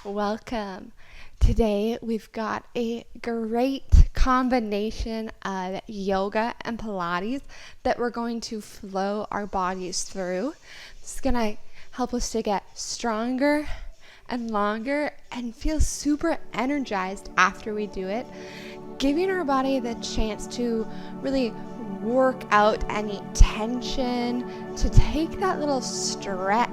Welcome. Today we've got a great combination of yoga and Pilates that we're going to flow our bodies through. This is going to help us to get stronger and longer and feel super energized after we do it, giving our body the chance to really work out any tension, to take that little stretch,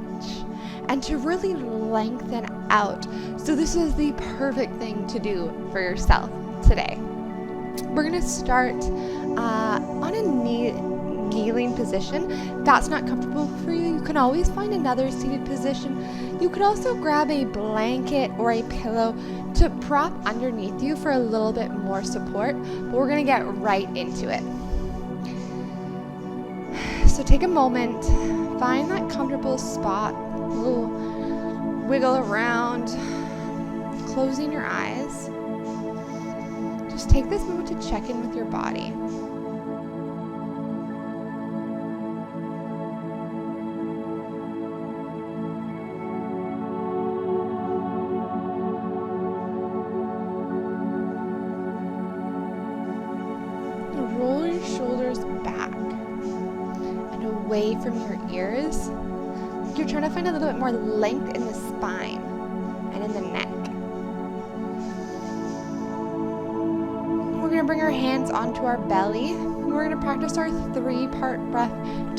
and to really lengthen out. So this is the perfect thing to do for yourself today. We're going to start on a kneeling position. If that's not comfortable for you, you can always find another seated position. You could also grab a blanket or a pillow to prop underneath you for a little bit more support, but we're going to get right into it. So take a moment, find that comfortable spot, a little wiggle around, closing your eyes. Just take this moment to check in with your body. Roll your shoulders back and away from your ears. You're trying to find a little bit more length in the spine and in the neck. We're going to bring our hands onto our belly. We're going to practice our 3-part breath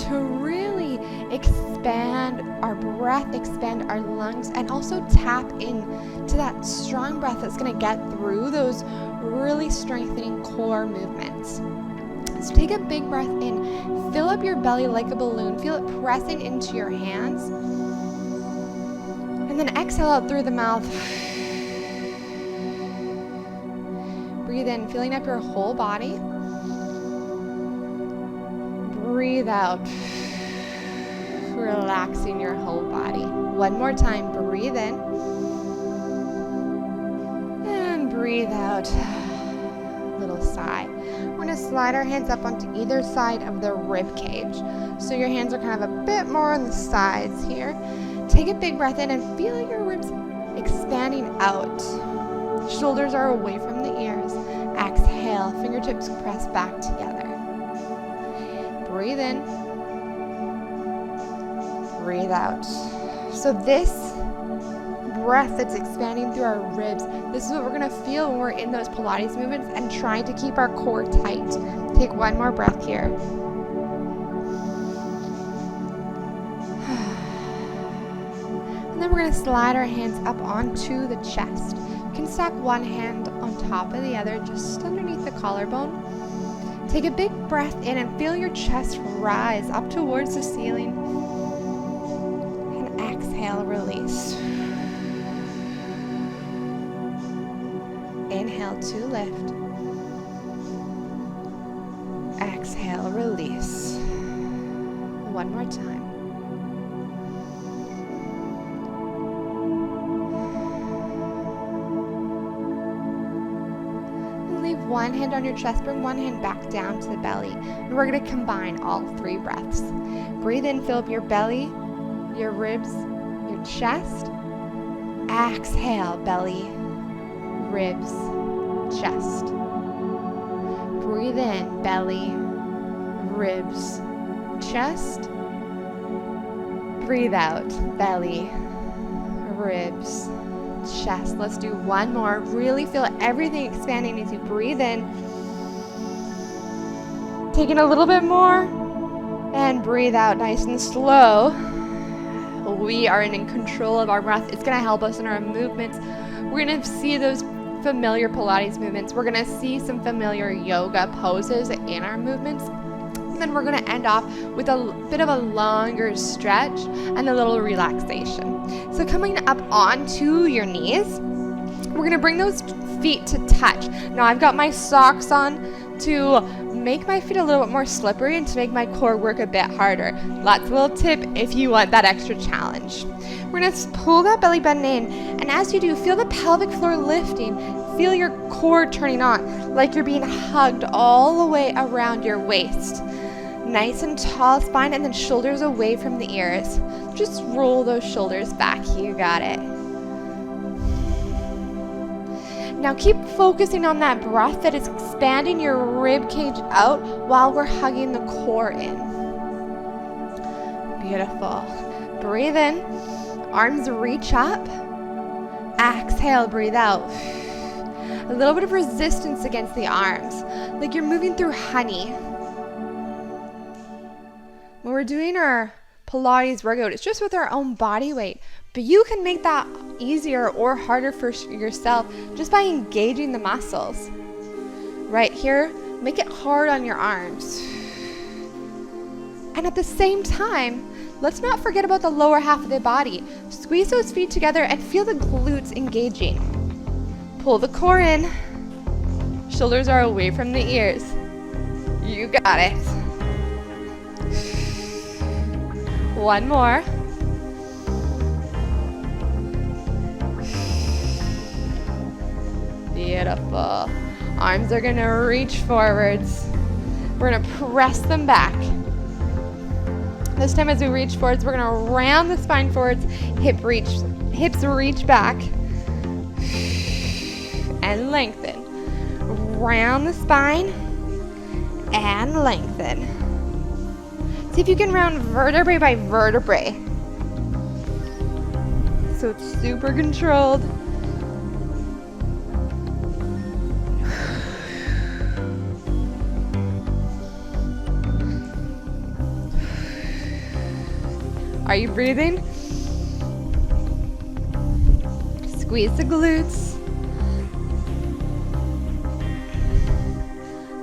to really expand our breath, expand our lungs, and also tap into that strong breath that's going to get through those really strengthening core movements. So take a big breath in, fill up your belly like a balloon, feel it pressing into your hands, and then exhale out through the mouth. Breathe in, filling up your whole body. Breathe out, relaxing your whole body. One more time, breathe in, and breathe out. Little sigh. We're going to slide our hands up onto either side of the rib cage. So your hands are kind of a bit more on the sides here. Take a big breath in and feel your ribs expanding out. Shoulders are away from the ears. Exhale, fingertips press back together. Breathe in. Breathe out. So this breath that's expanding through our ribs, this is what we're going to feel when we're in those Pilates movements and trying to keep our core tight. Take one more breath here. And then we're going to slide our hands up onto the chest. You can stack one hand on top of the other, just underneath the collarbone. Take a big breath in and feel your chest rise up towards the ceiling. And exhale, release. Inhale to lift. Exhale, release. One more time. And leave one hand on your chest, bring one hand back down to the belly. And we're going to combine all 3 breaths. Breathe in, fill up your belly, your ribs, your chest. Exhale, belly, ribs, chest. Breathe in, belly, ribs, chest. Breathe out, belly, ribs, chest. Let's do one more. Really feel everything expanding as you breathe in. Take in a little bit more and breathe out nice and slow. We are in control of our breath. It's going to help us in our movements. We're going to see those familiar Pilates movements. We're going to see some familiar yoga poses in our movements. And then we're going to end off with a bit of a longer stretch and a little relaxation. So coming up onto your knees, we're going to bring those feet to touch. Now I've got my socks on to make my feet a little bit more slippery and to make my core work a bit harder. That's a little tip if you want that extra challenge. We're going to pull that belly button in, and as you do, feel the pelvic floor lifting. Feel your core turning on, like you're being hugged all the way around your waist. Nice and tall spine, and then shoulders away from the ears. Just roll those shoulders back. You got it. Now keep focusing on that breath that is expanding your rib cage out while we're hugging the core in. Beautiful. Breathe in. Arms reach up. Exhale, breathe out. A little bit of resistance against the arms, like you're moving through honey. When we're doing our Pilates workout, it's just with our own body weight, but you can make that easier or harder for yourself just by engaging the muscles. Right here, make it hard on your arms. And at the same time, let's not forget about the lower half of the body. Squeeze those feet together and feel the glutes engaging. Pull the core in. Shoulders are away from the ears. You got it. One more. Beautiful. Arms are gonna reach forwards. We're gonna press them back. This time as we reach forwards, we're gonna round the spine forwards, hips reach back, and lengthen. Round the spine, and lengthen. See if you can round vertebrae by vertebrae. So it's super controlled. Are you breathing? Squeeze the glutes.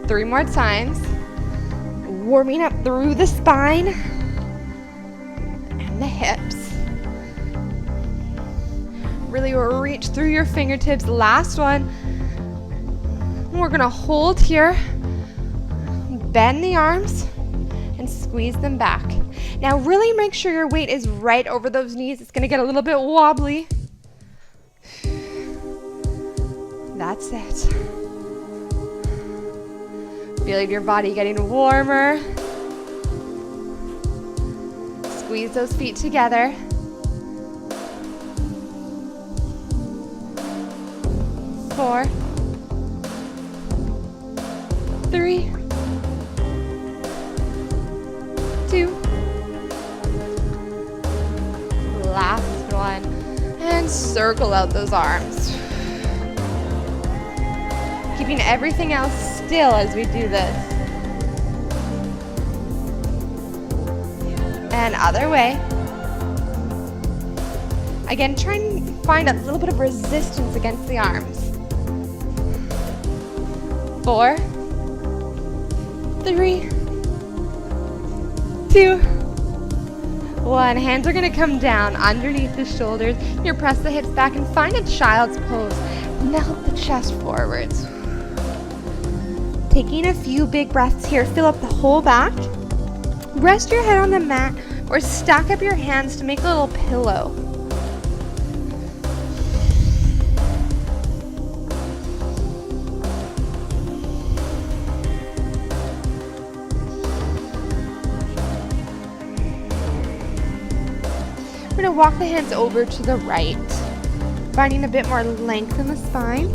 3 more times. Warming up through the spine and the hips. Really reach through your fingertips. Last one. We're gonna hold here. Bend the arms and squeeze them back. Now really make sure your weight is right over those knees. It's gonna get a little bit wobbly. That's it. Feel your body getting warmer. Squeeze those feet together. Four, 3, 2, last one, and circle out those arms. Keeping everything else still as we do this. And other way. Again, try and find a little bit of resistance against the arms. 4, 3, 2, 1. Hands are gonna come down underneath the shoulders. You're gonna press the hips back and find a child's pose. Melt the chest forwards. Taking a few big breaths here, fill up the whole back. Rest your head on the mat or stack up your hands to make a little pillow. We're going to walk the hands over to the right, finding a bit more length in the spine.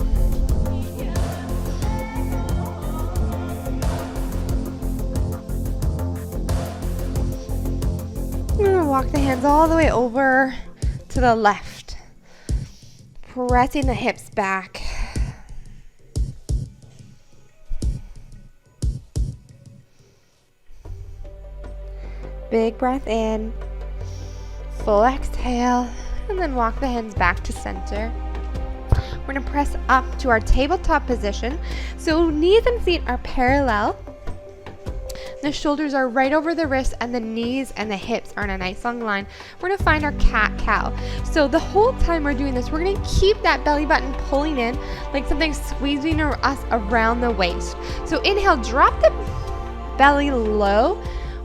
We're going to walk the hands all the way over to the left, pressing the hips back. Big breath in, full exhale, and then walk the hands back to center. We're going to press up to our tabletop position. So knees and feet are parallel. The shoulders are right over the wrists, and the knees and the hips are in a nice long line. We're going to find our cat-cow. So the whole time we're doing this, we're going to keep that belly button pulling in like something squeezing us around the waist. So inhale, drop the belly low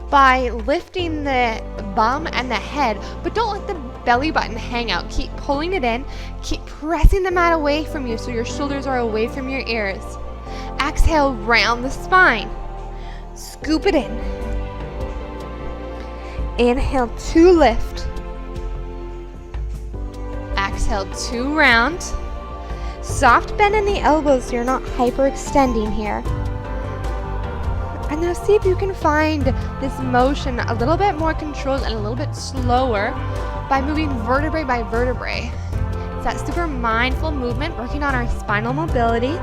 by lifting the bum and the head, but don't let the belly button hang out. Keep pulling it in. Keep pressing the mat away from you so your shoulders are away from your ears. Exhale, round the spine. Scoop it in. Inhale to lift. Exhale to round. Soft bend in the elbows so you're not hyperextending here. And now see if you can find this motion a little bit more controlled and a little bit slower by moving vertebrae by vertebrae. It's that super mindful movement, working on our spinal mobility.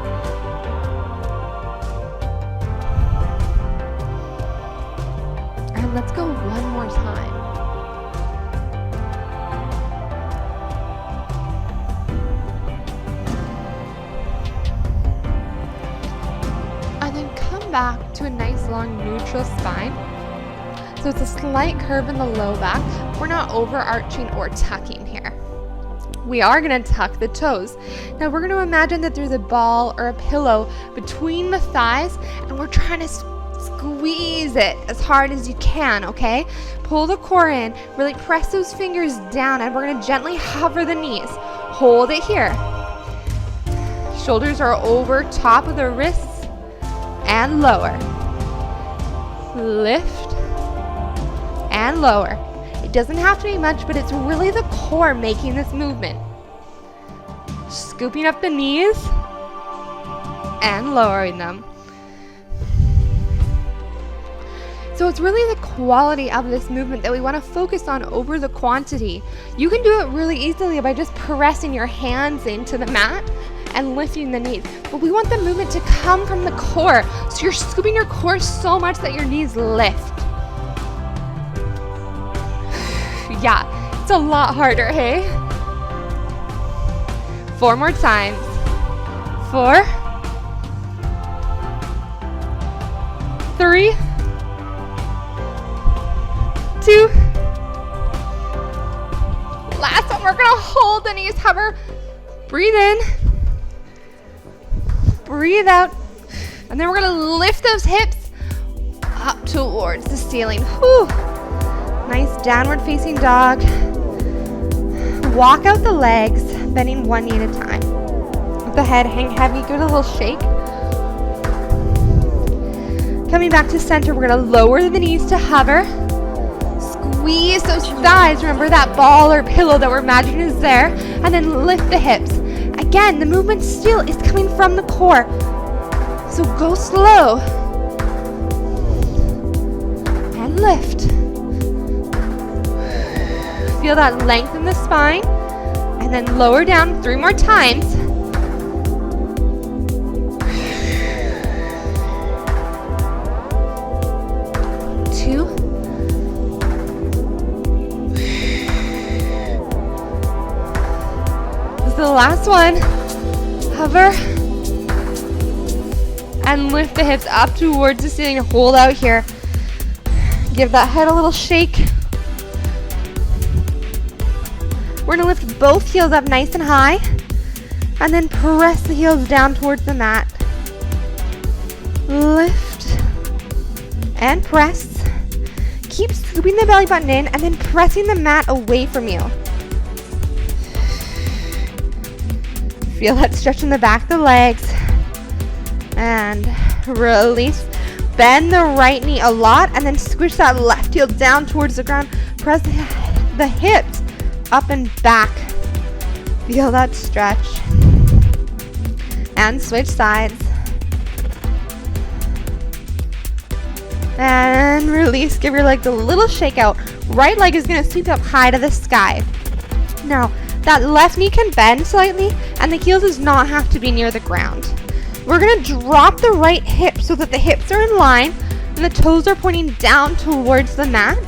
And let's go one more time. And then come back to a nice long neutral spine. So it's a slight curve in the low back. We're not overarching or tucking here. We are going to tuck the toes. Now we're going to imagine that there's a ball or a pillow between the thighs, and we're trying to squeeze it as hard as you can, okay? Pull the core in, really press those fingers down, and we're going to gently hover the knees. Hold it here. Shoulders are over top of the wrists and lower. Lift and lower. It doesn't have to be much, but it's really the core making this movement. Scooping up the knees and lowering them. So it's really the quality of this movement that we want to focus on over the quantity. You can do it really easily by just pressing your hands into the mat and lifting the knees. But we want the movement to come from the core. So you're scooping your core so much that your knees lift. Yeah, it's a lot harder, hey? 4 more times. 4, 3, 2. Last one, we're gonna hold the knees, hover. Breathe in. Breathe out. And then we're gonna lift those hips up towards the ceiling. Whew. Nice downward facing dog. Walk out the legs, bending one knee at a time. Let the head hang heavy, give it a little shake. Coming back to center, we're gonna lower the knees to hover. Squeeze those thighs. Remember that ball or pillow that we're imagining is there. And then lift the hips. Again, the movement still is coming from the core. So go slow. And lift. Feel that length in the spine, and then lower down 3 more times. Two. This is the last one. Hover and lift the hips up towards the ceiling. Hold out here. Give that head a little shake. We're going to lift both heels up nice and high, and then press the heels down towards the mat. Lift and press. Keep scooping the belly button in and then pressing the mat away from you. Feel that stretch in the back of the legs. And release. Bend the right knee a lot, and then squish that left heel down towards the ground. Press the hips up and back. Feel that stretch. And switch sides. And release. Give your legs a little shake out. Right leg is going to sweep up high to the sky. Now, that left knee can bend slightly, and the heel does not have to be near the ground. We're going to drop the right hip so that the hips are in line and the toes are pointing down towards the mat.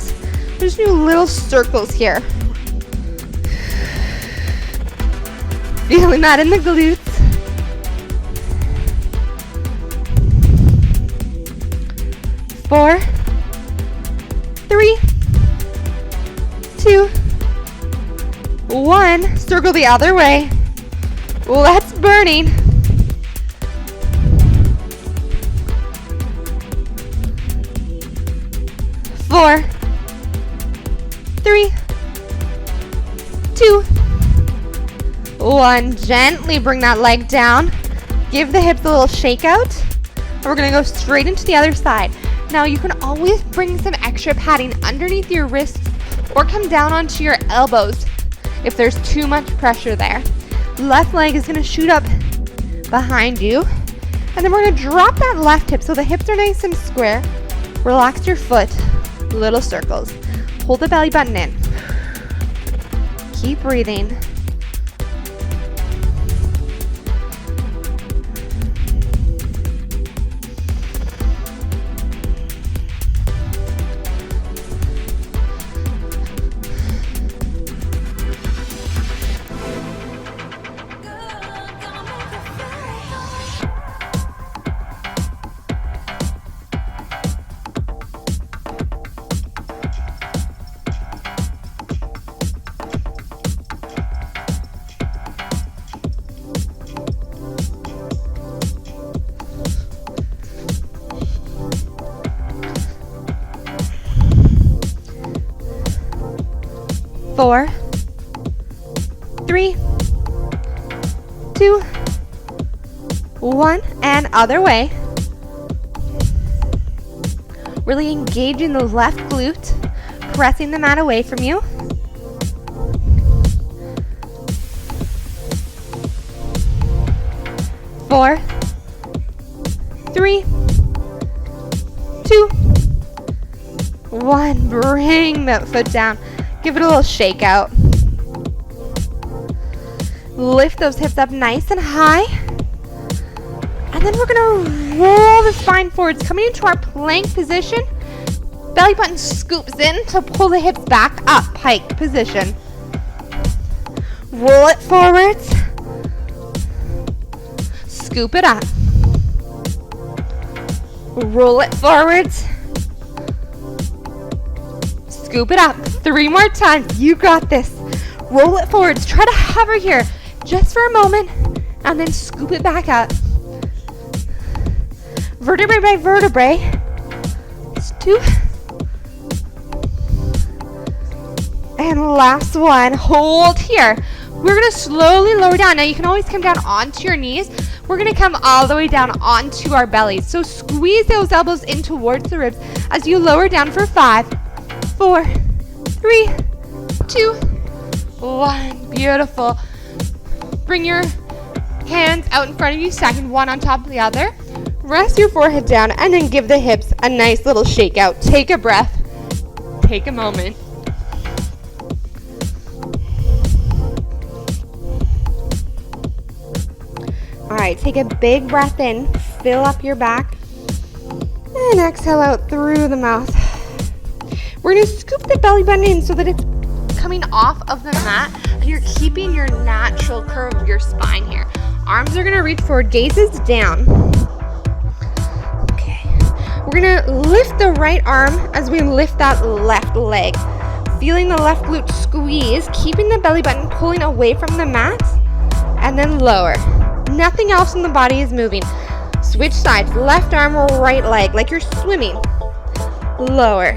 Just do little circles here. Feeling that in the glutes. Four, 3, 2, 1. Circle the other way. Let's burning. 4, 3, 2, 1. Gently bring that leg down. Give the hips a little shake out. And we're going to go straight into the other side. Now you can always bring some extra padding underneath your wrists or come down onto your elbows if there's too much pressure there. Left leg is going to shoot up behind you. And then we're gonna drop that left hip so the hips are nice and square. Relax your foot, little circles. Hold the belly button in. Keep breathing. Four, 3, 2, 1, and other way. Really engaging the left glute, pressing the mat away from you. Four, 3, 2, 1. Bring that foot down. Give it a little shake out. Lift those hips up nice and high. And then we're gonna roll the spine forwards, coming into our plank position. Belly button scoops in to pull the hips back up, pike position. Roll it forwards. Scoop it up. Roll it forwards. Scoop it up. 3 more times. You got this. Roll it forwards. Try to hover here just for a moment and then scoop it back up. Vertebrae by vertebrae. It's 2. And last one. Hold here. We're going to slowly lower down. Now you can always come down onto your knees. We're going to come all the way down onto our bellies. So squeeze those elbows in towards the ribs as you lower down for 5, 4, 3, 2, 1. Beautiful. Bring your hands out in front of you, second one on top of the other. Rest your forehead down and then give the hips a nice little shake out. Take a breath. Take a moment. All right, take a big breath in. Fill up your back. And exhale out through the mouth. We're going to scoop the belly button in so that it's coming off of the mat and you're keeping your natural curve of your spine here. Arms are going to reach forward, gaze is down. Okay. We're going to lift the right arm as we lift that left leg. Feeling the left glute squeeze, keeping the belly button pulling away from the mat, and then lower. Nothing else in the body is moving. Switch sides, left arm or right leg, like you're swimming. Lower.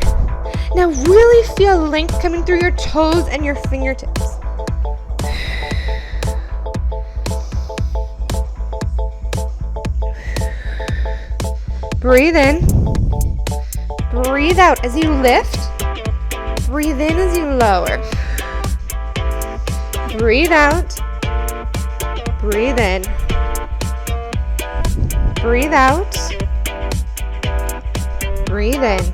Now really feel length coming through your toes and your fingertips. Breathe in. Breathe out as you lift. Breathe in as you lower. Breathe out. Breathe in. Breathe out. Breathe in.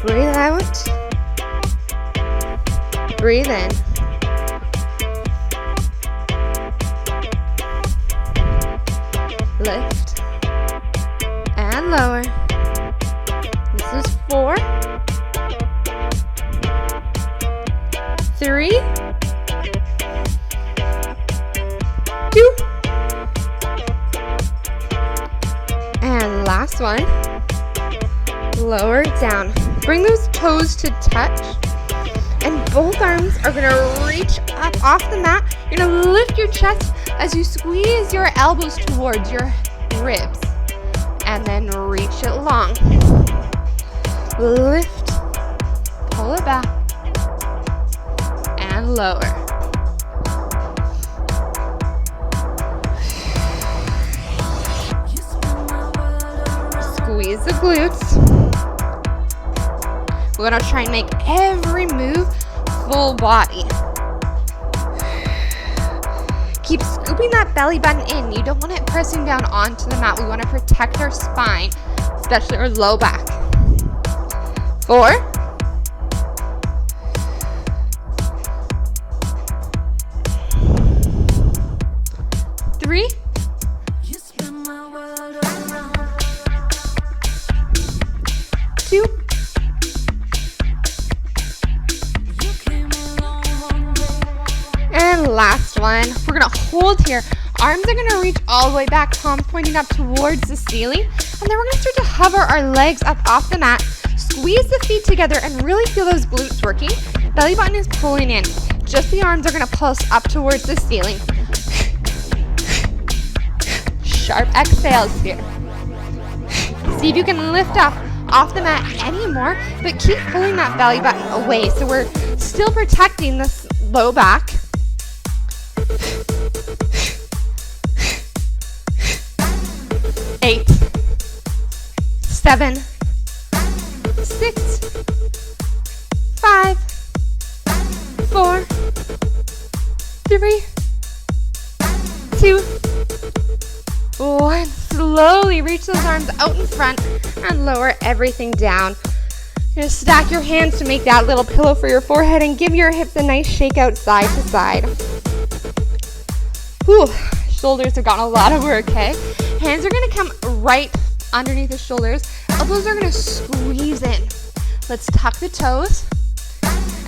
Breathe out. Breathe in. Lift. And lower. This is 4. 3. 2. And last one. Lower it down. Bring those toes to touch. And both arms are going to reach up off the mat. You're going to lift your chest as you squeeze your elbows towards your ribs. And then reach it long. Lift. Pull it back. And lower. Squeeze the glutes. We're going to try and make every move full body. Keep squeezing scooping that belly button in. You don't want it pressing down onto the mat. We want to protect our spine, especially our low back. 4, 3, 2, and last one. We're gonna hold here. Arms are gonna reach all the way back, palms pointing up towards the ceiling, and then we're gonna start to hover our legs up off the mat. Squeeze the feet together and really feel those glutes working. Belly button is pulling in. Just the arms are gonna pulse up towards the ceiling. Sharp exhales here. See if you can lift up off the mat anymore, but keep pulling that belly button away so we're still protecting this low back. 8, 7, 6, 5, 4, 3, 2, 1. Slowly reach those arms out in front and lower everything down. You're gonna stack your hands to make that little pillow for your forehead and give your hips a nice shake out side to side. Whew, shoulders have gotten a lot of work, okay? Hands are gonna come right underneath the shoulders. Elbows are gonna squeeze in. Let's tuck the toes.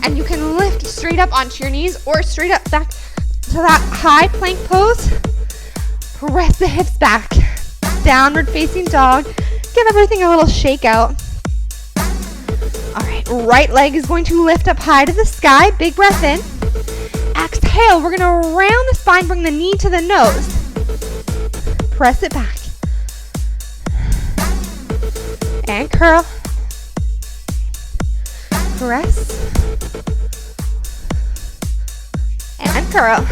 And you can lift straight up onto your knees or straight up back to that high plank pose. Press the hips back. Downward facing dog. Give everything a little shake out. All right, right leg is going to lift up high to the sky. Big breath in. Exhale, we're gonna round the spine, bring the knee to the nose. Press it back. And curl. Press. And curl.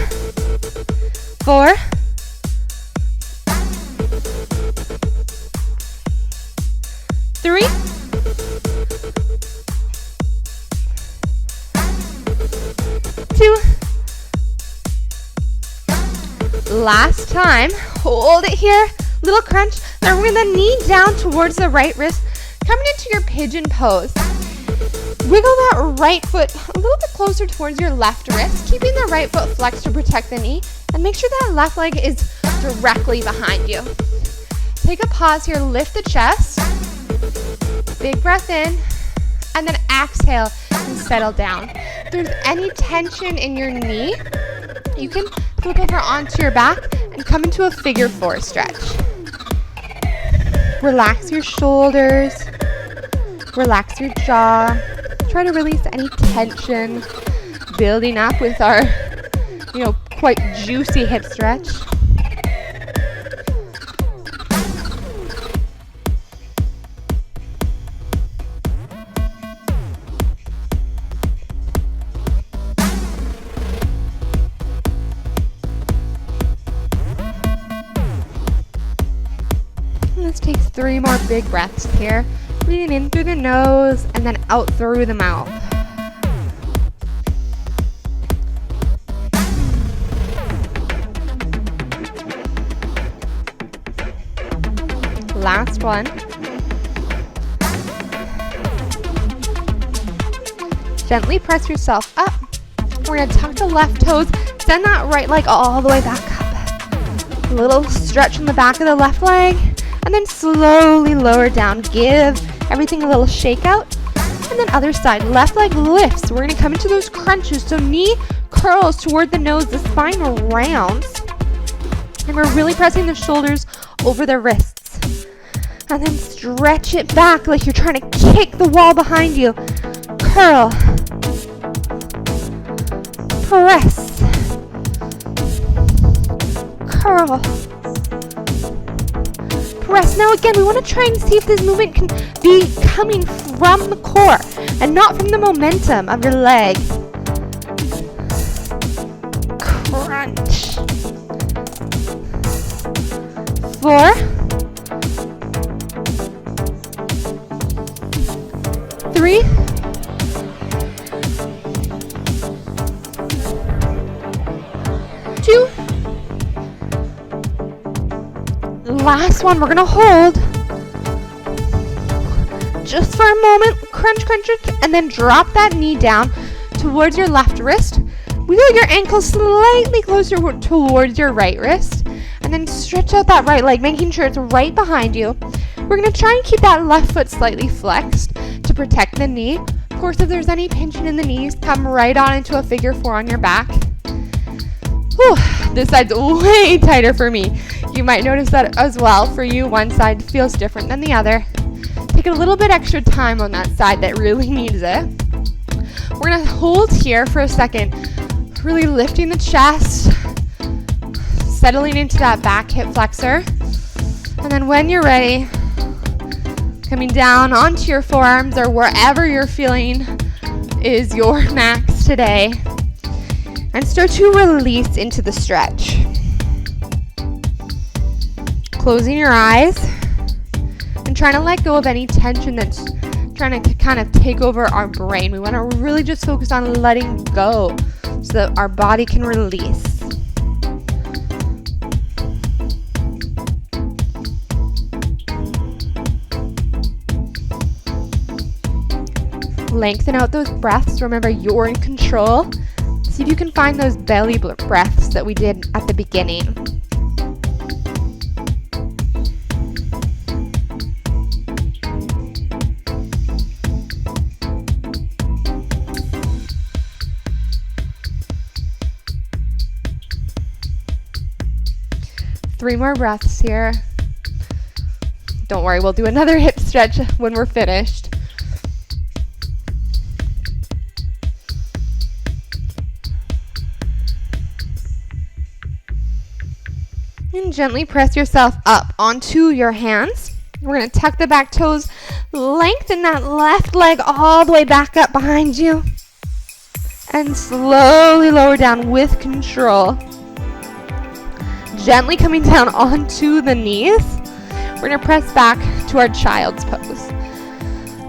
4, 3, 2. Last time. Hold it here. Little crunch. Then we're going to knee down towards the right wrist, coming into your pigeon pose. Wiggle that right foot a little bit closer towards your left wrist, keeping the right foot flexed to protect the knee, and make sure that left leg is directly behind you. Take a pause here, lift the chest, big breath in, and then exhale and settle down. If there's any tension in your knee, you can flip over onto your back and come into a figure 4 stretch. Relax your shoulders, relax your jaw. Try to release any tension building up with our, quite juicy hip stretch. Let's take 3 more big breaths here. Breathing in through the nose and then out through the mouth. Last one. Gently press yourself up. We're going to tuck the left toes. Send that right leg all the way back up. A little stretch in the back of the left leg. And then slowly lower down. Give everything a little shake out. And then other side. Left leg lifts. We're going to come into those crunches. So knee curls toward the nose. The spine rounds. And we're really pressing the shoulders over the wrists. And then stretch it back like you're trying to kick the wall behind you. Curl. Press. Curl. Press. Now again, we want to try and see if this movement can be coming from the core and not from the momentum of your leg. Crunch. 4, 3, 2, last one, we're gonna hold just for a moment, crunch, crunch, crunch, and then drop that knee down towards your left wrist. Wheel your ankle slightly closer towards your right wrist, and then stretch out that right leg, making sure it's right behind you. We're gonna try and keep that left foot slightly flexed to protect the knee. Of course, if there's any pinching in the knees, come right on into a figure 4 on your back. Whew, this side's way tighter for me. You might notice that as well. For you, one side feels different than the other. Take a little bit extra time on that side that really needs it. We're gonna hold here for a second, really lifting the chest, settling into that back hip flexor. And then when you're ready, coming down onto your forearms or wherever you're feeling is your max today. And start to release into the stretch. Closing your eyes and trying to let go of any tension that's trying to kind of take over our brain. We want to really just focus on letting go so that our body can release. Lengthen out those breaths. Remember, you're in control. See if you can find those belly breaths that we did at the beginning. Three more breaths here. Don't worry, we'll do another hip stretch when we're finished. And gently press yourself up onto your hands. We're going to tuck the back toes, lengthen that left leg all the way back up behind you, and slowly lower down with control. Gently coming down onto the knees. We're going to press back to our child's pose.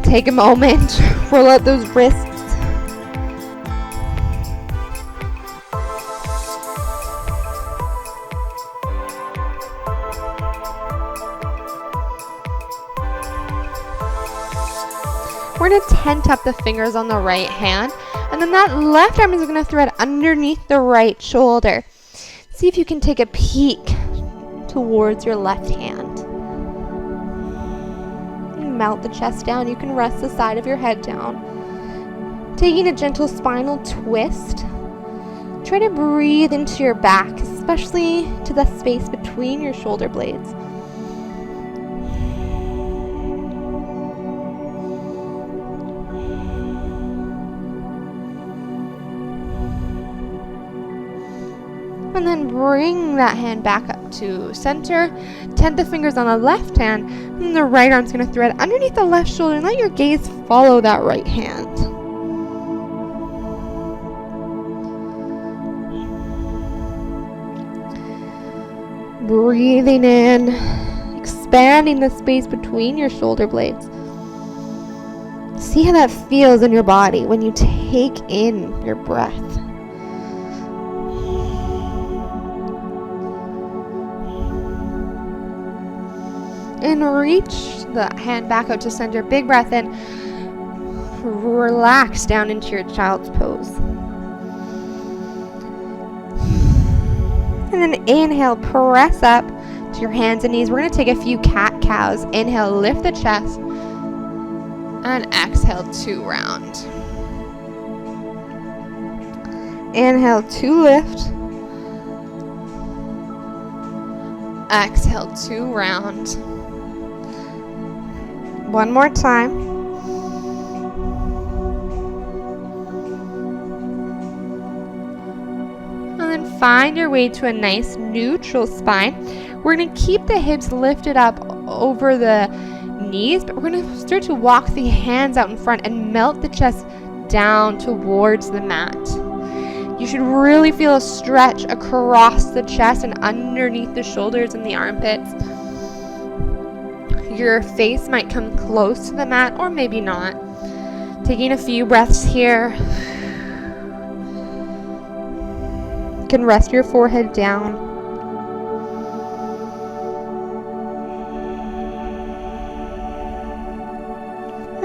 Take a moment, roll out those wrists. We're going to tent up the fingers on the right hand, and then that left arm is going to thread underneath the right shoulder. See if you can take a peek towards your left hand. Melt the chest down. You can rest the side of your head down. Taking a gentle spinal twist. Try to breathe into your back, especially to the space between your shoulder blades. And then bring that hand back up to center. Tent the fingers on the left hand, and the right arm's going to thread underneath the left shoulder, and let your gaze follow that right hand. Breathing in, expanding the space between your shoulder blades. See how that feels in your body when you take in your breath. And reach the hand back out to center. Big breath in. Relax down into your child's pose. And then inhale, press up to your hands and knees. We're going to take a few cat-cows. Inhale, lift the chest. And exhale, 2 round. Inhale, 2 lift. Exhale, 2 round. One more time. And then find your way to a nice neutral spine. We're going to keep the hips lifted up over the knees, but we're going to start to walk the hands out in front and melt the chest down towards the mat. You should really feel a stretch across the chest and underneath the shoulders and the armpits. Your face might come close to the mat, or maybe not. Taking a few breaths here. You can rest your forehead down.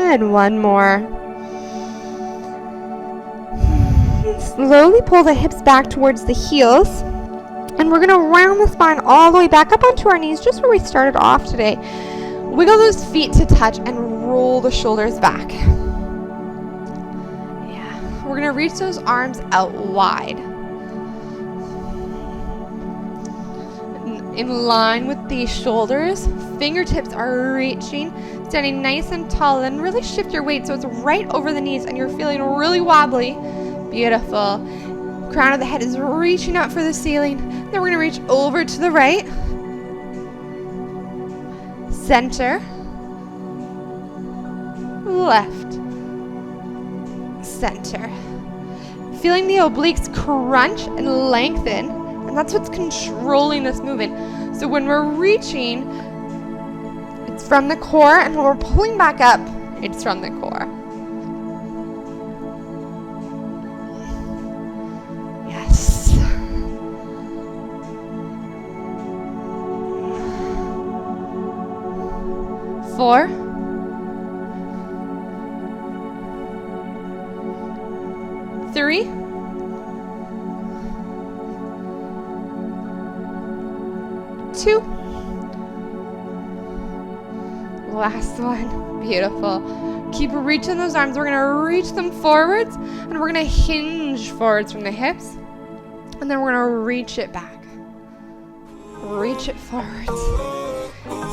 Good. One more. Slowly pull the hips back towards the heels. And we're going to round the spine all the way back up onto our knees, just where we started off today. Wiggle those feet to touch and roll the shoulders back. Yeah. We're going to reach those arms out wide. In line with the shoulders, fingertips are reaching, standing nice and tall, and really shift your weight so it's right over the knees and you're feeling really wobbly. Beautiful. Crown of the head is reaching up for the ceiling. Then we're going to reach over to the right. Center. Left. Center. Feeling the obliques crunch and lengthen, and that's what's controlling this movement. So when we're reaching, it's from the core, and when we're pulling back up, it's from the core. Yes. 4, 3, 2. Last one. Beautiful. Keep reaching those arms. We're going to reach them forwards, and we're going to hinge forwards from the hips, and then we're going to reach it back. Reach it forwards.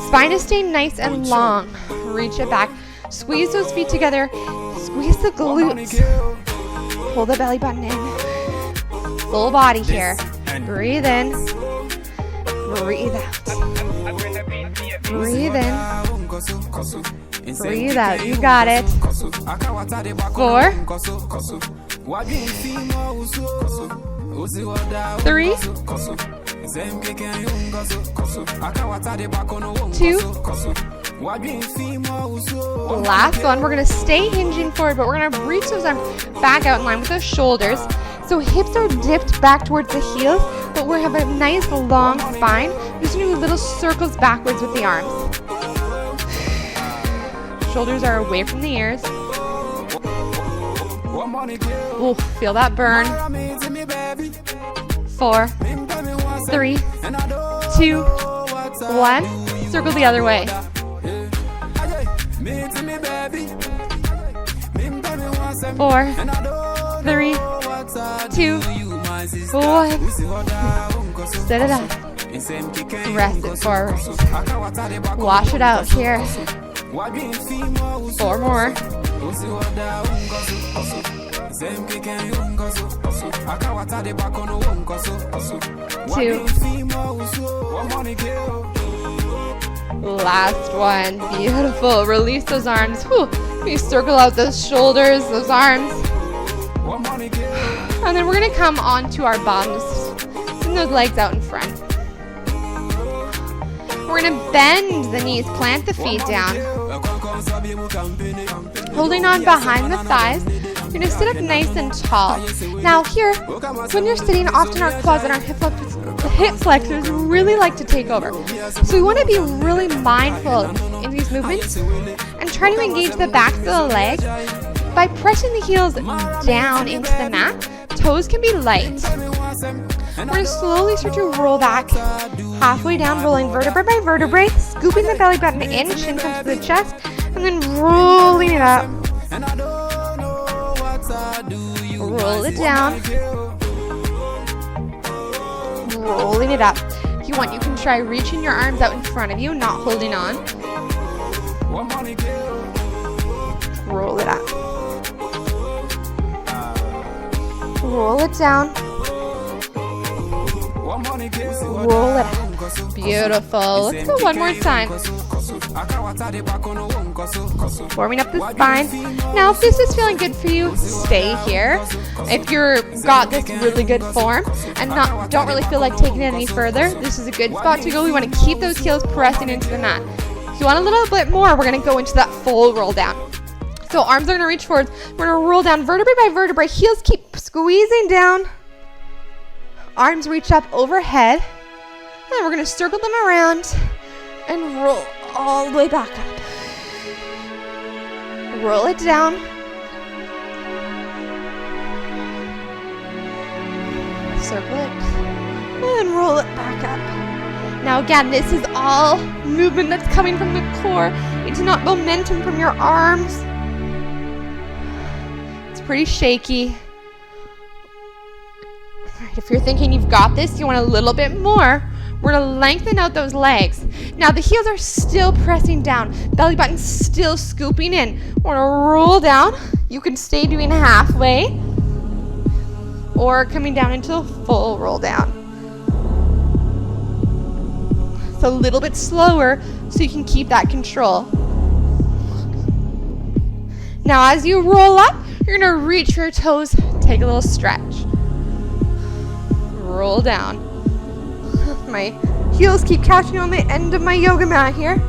Spine is staying nice and long. Reach it back. Squeeze those feet together. Squeeze the glutes. Pull the belly button in. Full body here. Breathe in. Breathe out. Breathe in. Breathe out. You got it. 4, 3, 2. Last one. We're going to stay hinging forward, but we're going to reach those arms back out in line with those shoulders. So hips are dipped back towards the heels, but we have a nice long spine. We're just going to do little circles backwards with the arms. Shoulders are away from the ears. Ooh, feel that burn. 4, 3, 2, 1. Circle the other way. 4, 3, 2, 1. Set it up. Rest it forward. Wash it out here. 4 more. 2. Last one. Beautiful. Release those arms. Whew. You circle out those shoulders, those arms. And then we're going to come onto our bums. Send those legs out in front. We're going to bend the knees, plant the feet down. Holding on behind the thighs. You're going to sit up nice and tall. Now here, when you're sitting, often our quads and our hip flexors really like to take over. So we want to be really mindful in these movements and try to engage the back of the leg by pressing the heels down into the mat. Toes can be light. We're going to slowly start to roll back, halfway down, rolling vertebrae by vertebrae, scooping the belly button in, chin comes to the chest, and then rolling it up. Roll it down. Rolling it up. If you want, you can try reaching your arms out in front of you, not holding on. Roll it up. Roll it down. Roll it up. Beautiful. Let's go one more time. Warming up the spine. Now, if this is feeling good for you, stay here. If you've got this really good form and don't really feel like taking it any further, this is a good spot to go. We want to keep those heels pressing into the mat. If you want a little bit more, we're going to go into that full roll down. So arms are going to reach forward. We're going to roll down vertebrae by vertebrae. Heels keep squeezing down. Arms reach up overhead. And we're going to circle them around and roll all the way back up. Roll it down. Circle it. And roll it back up. Now again, this is all movement that's coming from the core. It's not momentum from your arms. It's pretty shaky. All right, if you're thinking you've got this, you want a little bit more, we're gonna lengthen out those legs. Now the heels are still pressing down. Belly button's still scooping in. We're gonna roll down. You can stay doing halfway or coming down into a full roll down. So a little bit slower so you can keep that control. Now as you roll up, you're gonna reach your toes, take a little stretch. Roll down. My heels keep catching on the end of my yoga mat here.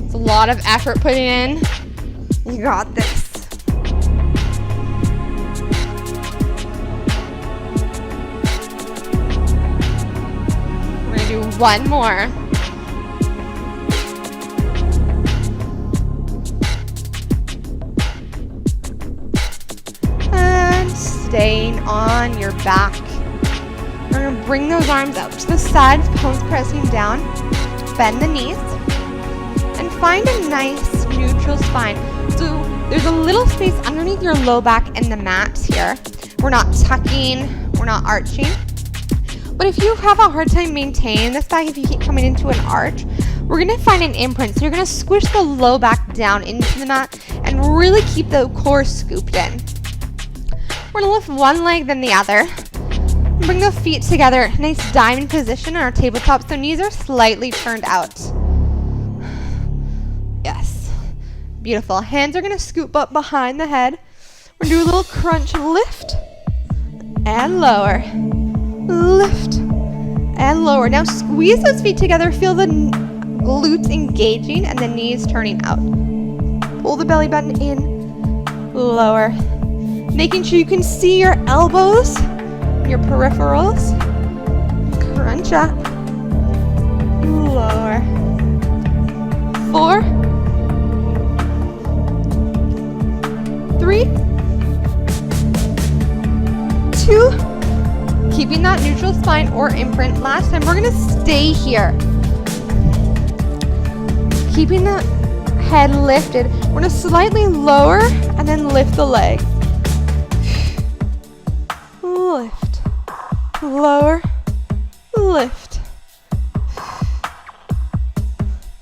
It's a lot of effort put in. You got this. We're gonna do one more. Staying on your back. We're going to bring those arms out to the sides, palms pressing down. Bend the knees. And find a nice neutral spine. So there's a little space underneath your low back and the mat here. We're not tucking, we're not arching. But if you have a hard time maintaining this back, if you keep coming into an arch, we're going to find an imprint. So you're going to squish the low back down into the mat and really keep the core scooped in. We're going to lift one leg, then the other. Bring the feet together. Nice diamond position on our tabletop, so knees are slightly turned out. Yes. Beautiful. Hands are going to scoop up behind the head. We're going to do a little crunch lift and lower. Lift and lower. Now squeeze those feet together. Feel the glutes engaging and the knees turning out. Pull the belly button in. Lower. Making sure you can see your elbows, your peripherals. Crunch up. Lower. 4, 3, 2. Keeping that neutral spine or imprint. Last time, we're going to stay here. Keeping the head lifted. We're going to slightly lower and then lift the leg. Lift, lower, lift.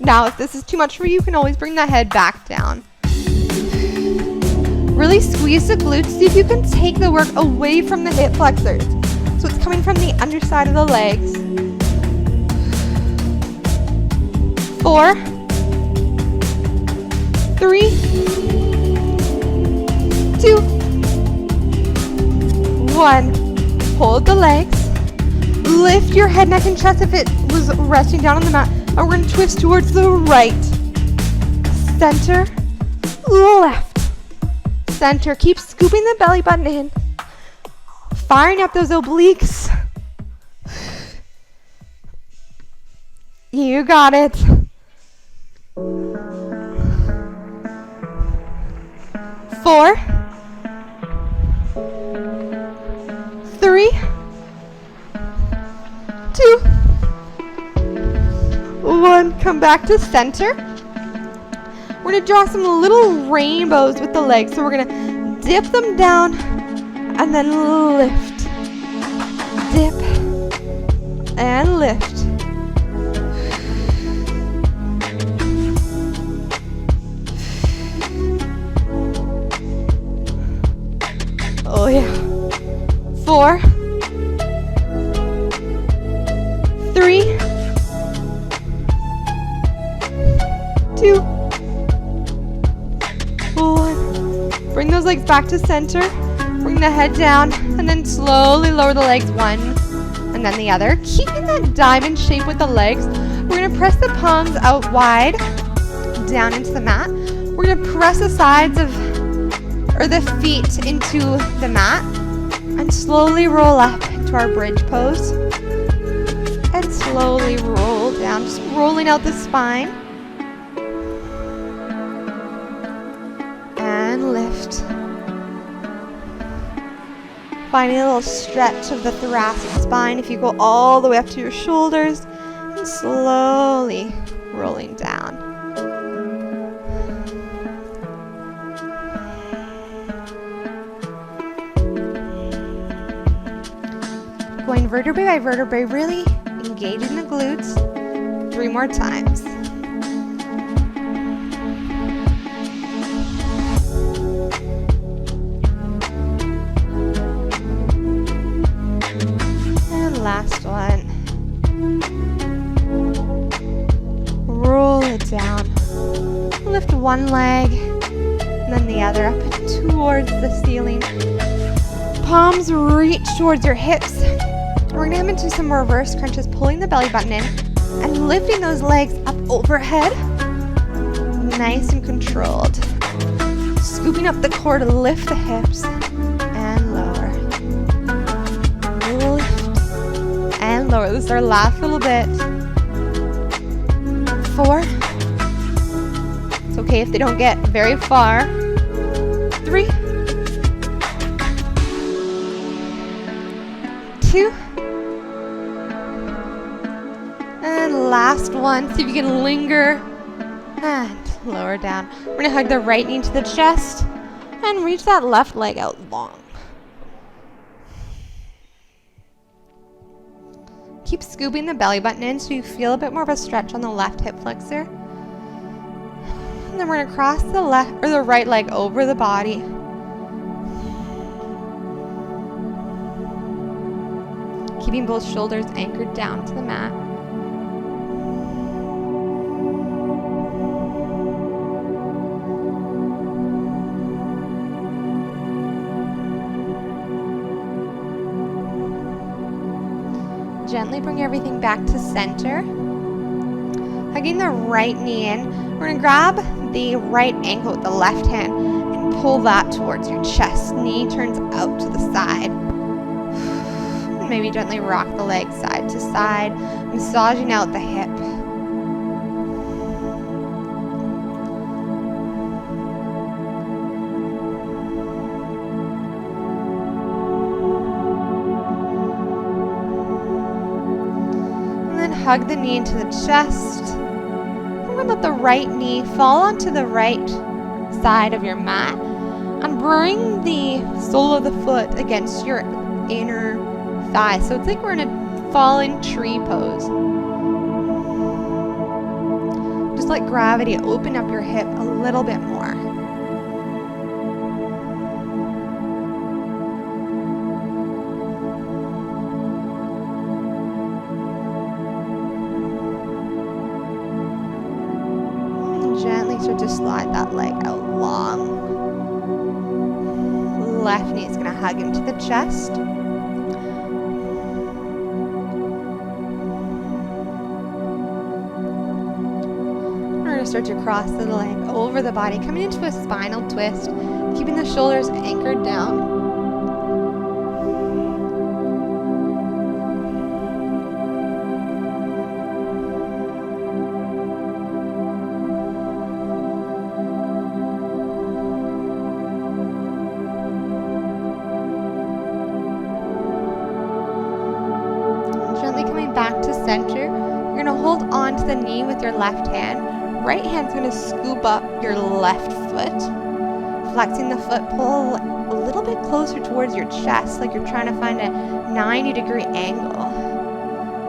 Now, if this is too much for you, you can always bring the head back down. Really squeeze the glutes. See if you can take the work away from the hip flexors. So it's coming from the underside of the legs. 4, 3, 2, 1. Hold the legs. Lift your head, neck, and chest if it was resting down on the mat. And we're going to twist towards the right. Center. Left. Center. Keep scooping the belly button in. Firing up those obliques. You got it. 4, 3, 2, 1. Come back to center. We're going to draw some little rainbows with the legs. So we're going to dip them down and then lift. Dip and lift. Oh yeah. 4, 3, 2, 1. Bring those legs back to center. Bring the head down and then slowly lower the legs one and then the other. Keeping that diamond shape with the legs. We're going to press the palms out wide down into the mat. We're going to press the sides of the feet into the mat and slowly roll up to into our bridge pose. And slowly roll down, just rolling out the spine. And lift. Finding a little stretch of the thoracic spine if you go all the way up to your shoulders. And slowly rolling down. Going vertebrae by vertebrae, really engaging the glutes. 3 more times. And last one. Roll it down. Lift one leg and then the other up towards the ceiling. Palms reach towards your hips. We're going to come into some reverse crunches, pulling the belly button in and lifting those legs up overhead. Nice and controlled. Scooping up the core to lift the hips and lower. Lift and lower. This is our last little bit. 4. It's okay if they don't get very far. 3. 2. And last one. See if you can linger and lower down. We're going to hug the right knee to the chest and reach that left leg out long. Keep scooping the belly button in so you feel a bit more of a stretch on the left hip flexor. And then we're going to cross the left or the right leg over the body. Keeping both shoulders anchored down to the mat. Gently bring everything back to center. Hugging the right knee in. We're going to grab the right ankle with the left hand and pull that towards your chest. Knee turns out to the side. And maybe gently rock the leg side to side, massaging out the hip. Hug the knee into the chest. We're going to let the right knee fall onto the right side of your mat and bring the sole of the foot against your inner thigh. So it's like we're in a fallen tree pose. Just let gravity open up your hip a little bit more. Gently start to slide that leg out long. Left knee is going to hug into the chest. We're going to start to cross the leg over the body, coming into a spinal twist, keeping the shoulders anchored down. Back to center. You're going to hold on to the knee with your left hand. Right hand's going to scoop up your left foot. Flexing the foot, pull a little bit closer towards your chest, like you're trying to find a 90-degree angle.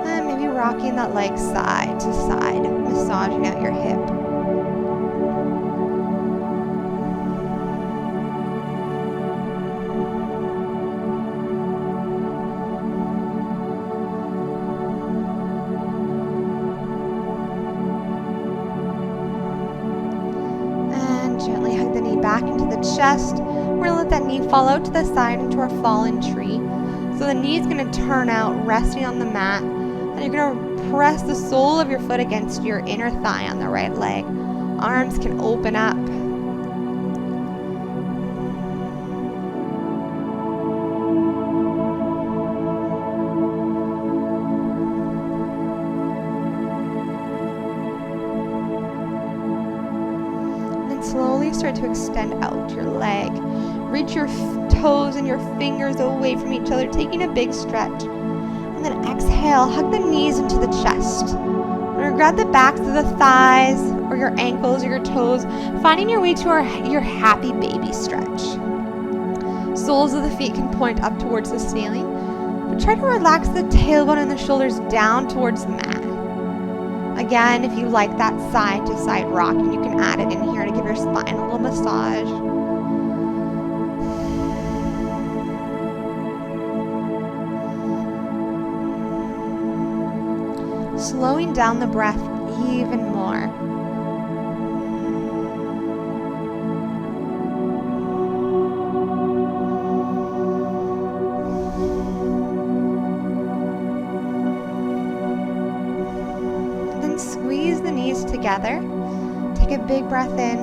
And maybe rocking that leg side to side, massaging out your hip. Gently hug the knee back into the chest. We're going to let that knee fall out to the side into our fallen tree. So the knee is going to turn out, resting on the mat. And you're going to press the sole of your foot against your inner thigh on the right leg. Arms can open up. slowly start to extend out your leg. Reach your toes and your fingers away from each other, taking a big stretch. And then exhale, hug the knees into the chest. Or grab the backs of the thighs or your ankles or your toes, finding your way to your happy baby stretch. Soles of the feet can point up towards the ceiling, but try to relax the tailbone and the shoulders down towards the mat. Again, if you like that side to side rocking, you can add it in here to give your spine a little massage. Slowing down the breath even more. Then squeeze the knees together. Take a big breath in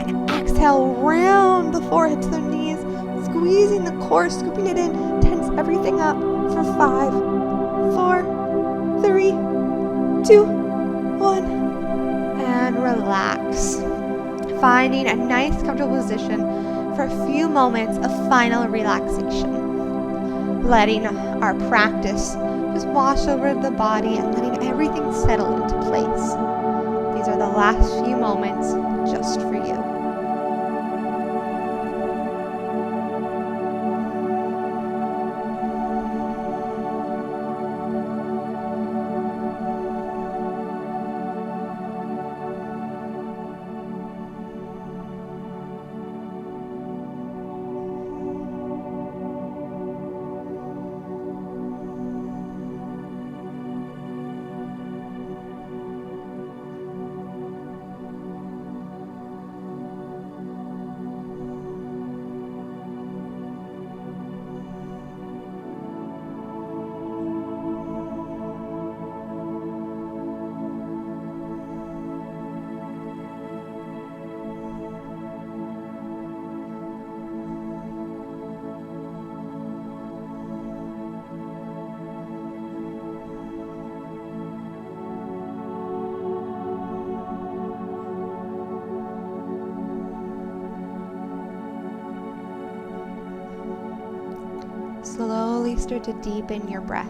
and exhale round the forehead to the knees, squeezing the core, scooping it in, tense everything up for 5, 4, 3, 2, 1, and relax. Finding a nice comfortable position for a few moments of final relaxation. Letting our practice just wash over the body and letting everything settle into place. These are the last few moments just for you. Slowly start to deepen your breath,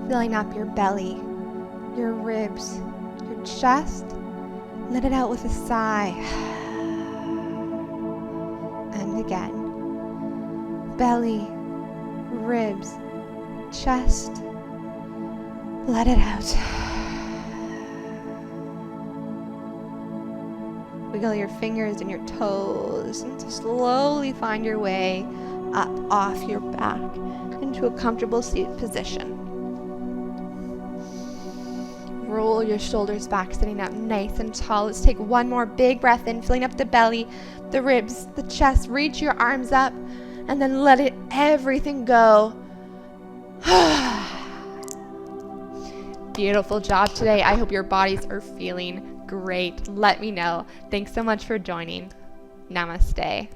filling up your belly, your ribs, your chest. Let it out with a sigh. And again. Belly, ribs, chest. Let it out. Wiggle your fingers and your toes and slowly find your way up off your back into a comfortable seat position. Roll your shoulders back, sitting up nice and tall. Let's take one more big breath in, filling up the belly, the ribs, the chest. Reach your arms up and then let everything go. Beautiful job today. I hope your bodies are feeling great. Let me know. Thanks so much for joining. Namaste.